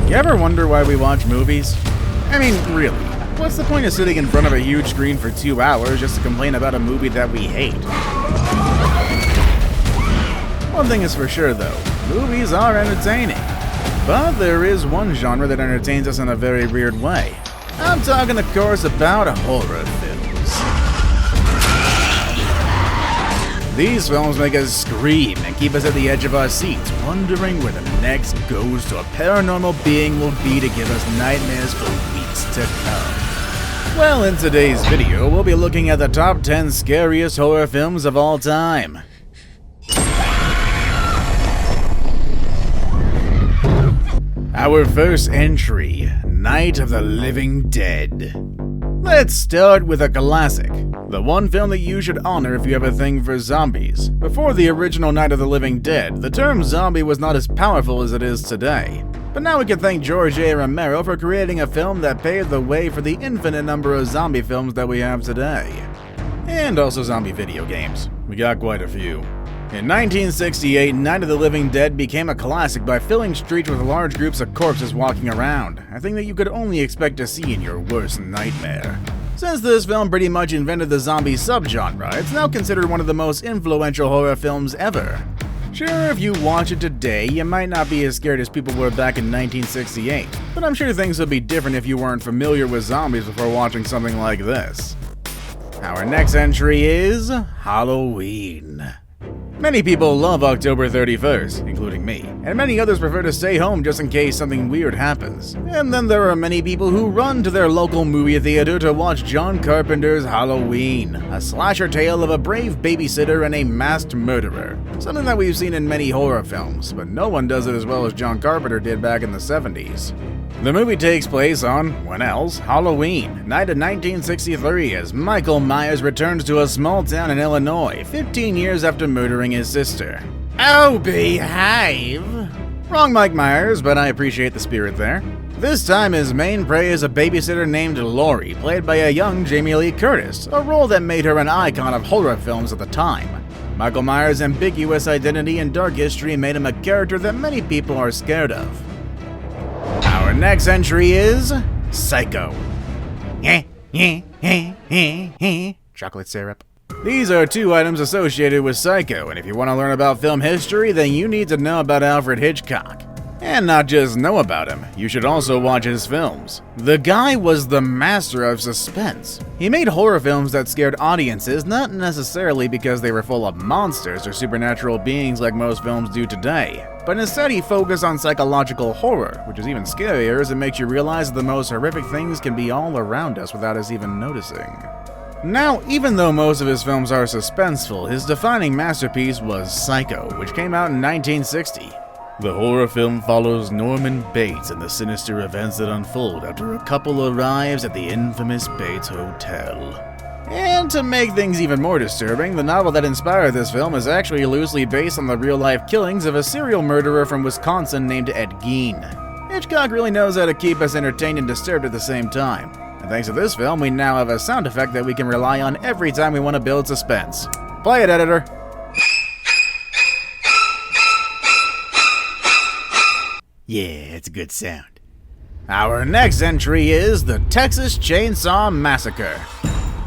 You ever wonder why we watch movies? I mean, really, what's the point of sitting in front of a huge screen for 2 hours just to complain about a movie that we hate? One thing is for sure though, movies are entertaining. But there is one genre that entertains us in a very weird way. I'm talking, of course, about horror films. These films make us scream and keep us at the edge of our seats, wondering where the next ghost or paranormal being will be to give us nightmares for weeks to come. Well, in today's video, we'll be looking at the top 10 scariest horror films of all time. Our first entry, Night of the Living Dead. Let's start with a classic, the one film that you should honor if you have a thing for zombies. Before the original Night of the Living Dead, the term zombie was not as powerful as it is today. But now we can thank George A. Romero for creating a film that paved the way for the infinite number of zombie films that we have today. And also zombie video games. We got quite a few. In 1968, Night of the Living Dead became a classic by filling streets with large groups of corpses walking around, a thing that you could only expect to see in your worst nightmare. Since this film pretty much invented the zombie subgenre, it's now considered one of the most influential horror films ever. Sure, if you watch it today, you might not be as scared as people were back in 1968, but I'm sure things would be different if you weren't familiar with zombies before watching something like this. Our next entry is Halloween. Many people love October 31st, including me, and many others prefer to stay home just in case something weird happens. And then there are many people who run to their local movie theater to watch John Carpenter's Halloween, a slasher tale of a brave babysitter and a masked murderer. Something that we've seen in many horror films, but no one does it as well as John Carpenter did back in the 70s. The movie takes place on, when else, Halloween, night of 1963, as Michael Myers returns to a small town in Illinois, 15 years after murdering his sister. Oh, behave! Wrong Mike Myers, but I appreciate the spirit there. This time his main prey is a babysitter named Laurie, played by a young Jamie Lee Curtis, a role that made her an icon of horror films at the time. Michael Myers' ambiguous identity and dark history made him a character that many people are scared of. Our next entry is Psycho. Chocolate syrup. These are 2 items associated with Psycho, and if you want to learn about film history, then you need to know about Alfred Hitchcock. And not just know about him, you should also watch his films. The guy was the master of suspense. He made horror films that scared audiences not necessarily because they were full of monsters or supernatural beings like most films do today, but instead he focused on psychological horror, which is even scarier as it makes you realize that the most horrific things can be all around us without us even noticing. Now, even though most of his films are suspenseful, his defining masterpiece was Psycho, which came out in 1960. The horror film follows Norman Bates and the sinister events that unfold after a couple arrives at the infamous Bates Hotel. And to make things even more disturbing, the novel that inspired this film is actually loosely based on the real-life killings of a serial murderer from Wisconsin named Ed Gein. Hitchcock really knows how to keep us entertained and disturbed at the same time. And thanks to this film, we now have a sound effect that we can rely on every time we want to build suspense. Play it, editor. Yeah, it's a good sound. Our next entry is the Texas Chainsaw Massacre.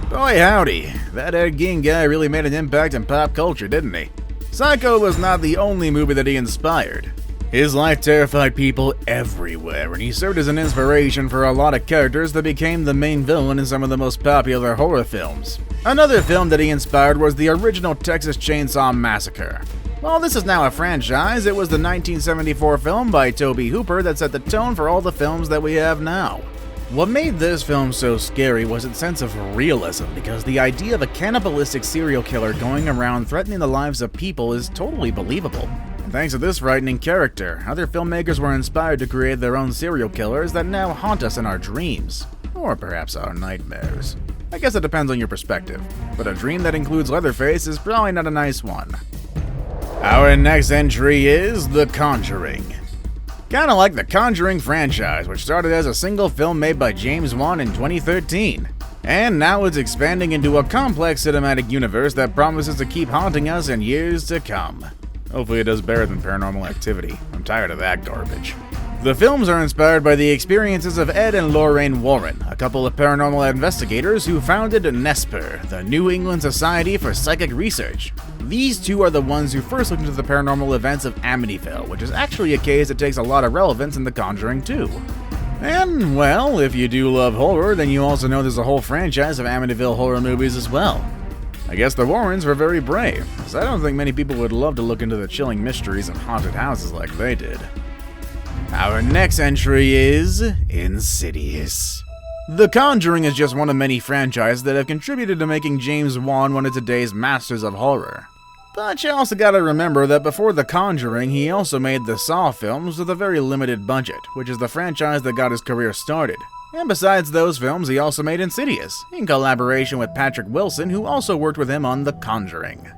Boy howdy, that Ed Gein guy really made an impact in pop culture, didn't he? Psycho was not the only movie that he inspired. His life terrified people everywhere, and he served as an inspiration for a lot of characters that became the main villain in some of the most popular horror films. Another film that he inspired was the original Texas Chainsaw Massacre. While this is now a franchise, it was the 1974 film by Tobe Hooper that set the tone for all the films that we have now. What made this film so scary was its sense of realism, because the idea of a cannibalistic serial killer going around threatening the lives of people is totally believable. And thanks to this frightening character, other filmmakers were inspired to create their own serial killers that now haunt us in our dreams. Or perhaps our nightmares. I guess it depends on your perspective, but a dream that includes Leatherface is probably not a nice one. Our next entry is The Conjuring. Kinda like the Conjuring franchise, which started as a single film made by James Wan in 2013. And now it's expanding into a complex cinematic universe that promises to keep haunting us in years to come. Hopefully it does better than Paranormal Activity. I'm tired of that garbage. The films are inspired by the experiences of Ed and Lorraine Warren, a couple of paranormal investigators who founded NESPR, the New England Society for Psychic Research. These two are the ones who first looked into the paranormal events of Amityville, which is actually a case that takes a lot of relevance in The Conjuring 2. And, well, if you do love horror, then you also know there's a whole franchise of Amityville horror movies as well. I guess the Warrens were very brave, because I don't think many people would love to look into the chilling mysteries of haunted houses like they did. Our next entry is Insidious. The Conjuring is just one of many franchises that have contributed to making James Wan one of today's masters of horror. But you also gotta remember that before The Conjuring, he also made the Saw films with a very limited budget, which is the franchise that got his career started. And besides those films, he also made Insidious, in collaboration with Patrick Wilson, who also worked with him on The Conjuring.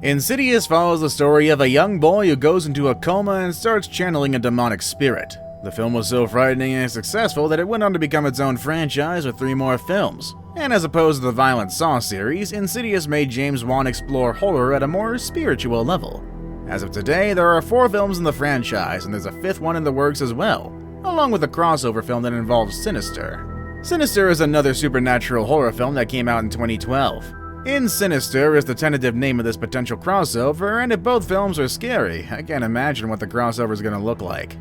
Insidious follows the story of a young boy who goes into a coma and starts channeling a demonic spirit. The film was so frightening and successful that it went on to become its own franchise with 3 more films. And as opposed to the violent Saw series, Insidious made James Wan explore horror at a more spiritual level. As of today, there are 4 films in the franchise, and there's a 5th one in the works as well, along with a crossover film that involves Sinister. Sinister is another supernatural horror film that came out in 2012. In Sinister is the tentative name of this potential crossover, and if both films are scary, I can't imagine what the crossover is going to look like.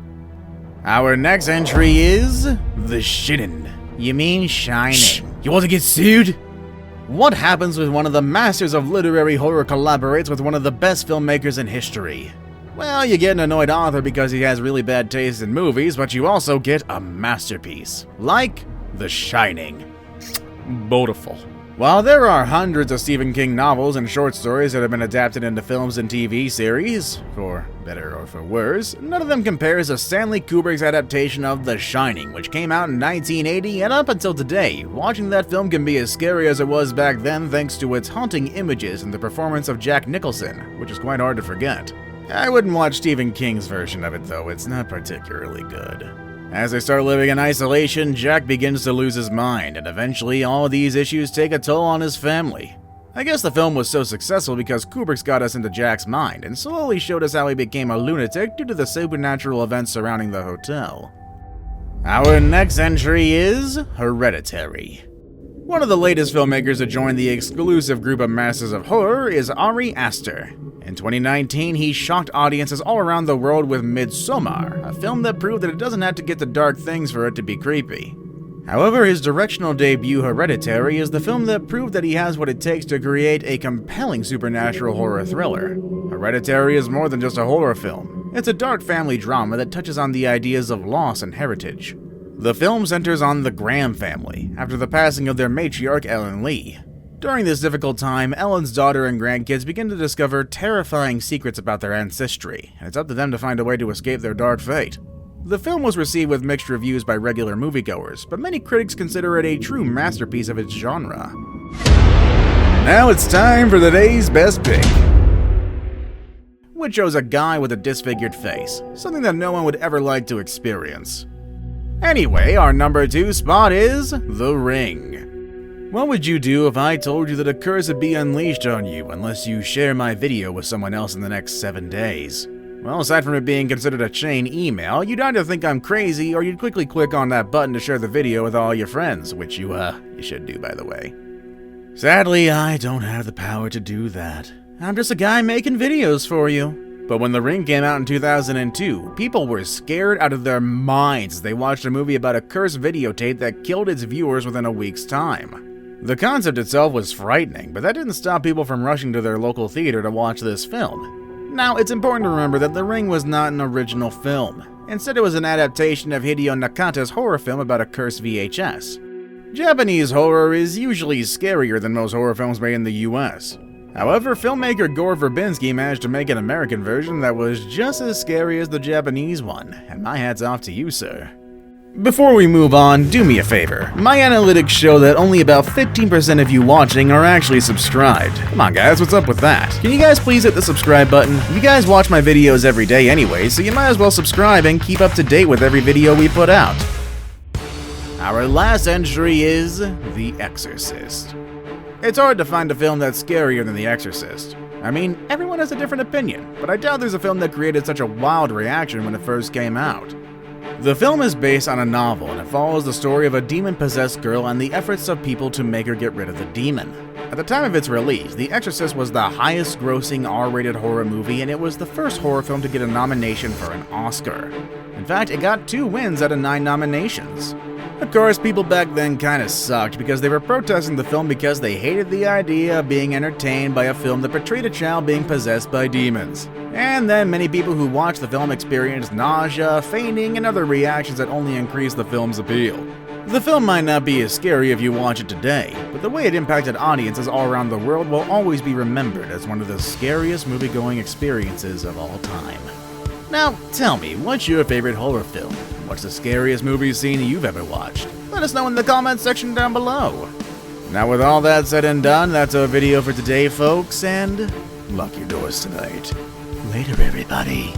Our next entry is The Shining. You mean Shining. Shh. You want to get sued? What happens when one of the masters of literary horror collaborates with one of the best filmmakers in history? Well, you get an annoyed author because he has really bad taste in movies, but you also get a masterpiece, like The Shining. Beautiful. While there are hundreds of Stephen King novels and short stories that have been adapted into films and TV series, for better or for worse, none of them compares to Stanley Kubrick's adaptation of The Shining, which came out in 1980, and up until today, watching that film can be as scary as it was back then thanks to its haunting images and the performance of Jack Nicholson, which is quite hard to forget. I wouldn't watch Stephen King's version of it though, it's not particularly good. As they start living in isolation, Jack begins to lose his mind, and eventually all of these issues take a toll on his family. I guess the film was so successful because Kubrick's got us into Jack's mind, and slowly showed us how he became a lunatic due to the supernatural events surrounding the hotel. Our next entry is Hereditary. One of the latest filmmakers to join the exclusive group of masters of horror is Ari Aster. In 2019, he shocked audiences all around the world with Midsommar, a film that proved that it doesn't have to get to dark things for it to be creepy. However, his directional debut Hereditary is the film that proved that he has what it takes to create a compelling supernatural horror thriller. Hereditary is more than just a horror film. It's a dark family drama that touches on the ideas of loss and heritage. The film centers on the Graham family, after the passing of their matriarch Ellen Lee. During this difficult time, Ellen's daughter and grandkids begin to discover terrifying secrets about their ancestry, and it's up to them to find a way to escape their dark fate. The film was received with mixed reviews by regular moviegoers, but many critics consider it a true masterpiece of its genre. Now it's time for the day's best pick, which shows a guy with a disfigured face, something that no one would ever like to experience. Anyway, our number 2 spot is The Ring. What would you do if I told you that a curse would be unleashed on you unless you share my video with someone else in the next 7 days? Well, aside from it being considered a chain email, you'd either think I'm crazy or you'd quickly click on that button to share the video with all your friends, which you should do, by the way. Sadly, I don't have the power to do that. I'm just a guy making videos for you. But when The Ring came out in 2002, people were scared out of their minds as they watched a movie about a cursed videotape that killed its viewers within a week's time. The concept itself was frightening, but that didn't stop people from rushing to their local theater to watch this film. Now, it's important to remember that The Ring was not an original film. Instead, it was an adaptation of Hideo Nakata's horror film about a cursed VHS. Japanese horror is usually scarier than most horror films made in the US. However, filmmaker Gore Verbinski managed to make an American version that was just as scary as the Japanese one, and my hat's off to you, sir. Before we move on, do me a favor. My analytics show that only about 15% of you watching are actually subscribed. Come on guys, what's up with that? Can you guys please hit the subscribe button? You guys watch my videos every day anyway, so you might as well subscribe and keep up to date with every video we put out. Our last entry is The Exorcist. It's hard to find a film that's scarier than The Exorcist. I mean, everyone has a different opinion, but I doubt there's a film that created such a wild reaction when it first came out. The film is based on a novel, and it follows the story of a demon-possessed girl and the efforts of people to make her get rid of the demon. At the time of its release, The Exorcist was the highest-grossing R-rated horror movie, and it was the first horror film to get a nomination for an Oscar. In fact, it got 2 wins out of 9 nominations. Of course, people back then kinda sucked because they were protesting the film because they hated the idea of being entertained by a film that portrayed a child being possessed by demons. And then many people who watched the film experienced nausea, fainting, and other reactions that only increased the film's appeal. The film might not be as scary if you watch it today, but the way it impacted audiences all around the world will always be remembered as one of the scariest movie-going experiences of all time. Now, tell me, what's your favorite horror film? What's the scariest movie scene you've ever watched? Let us know in the comments section down below. Now with all that said and done, that's our video for today, folks, and lock your doors tonight. Later, everybody.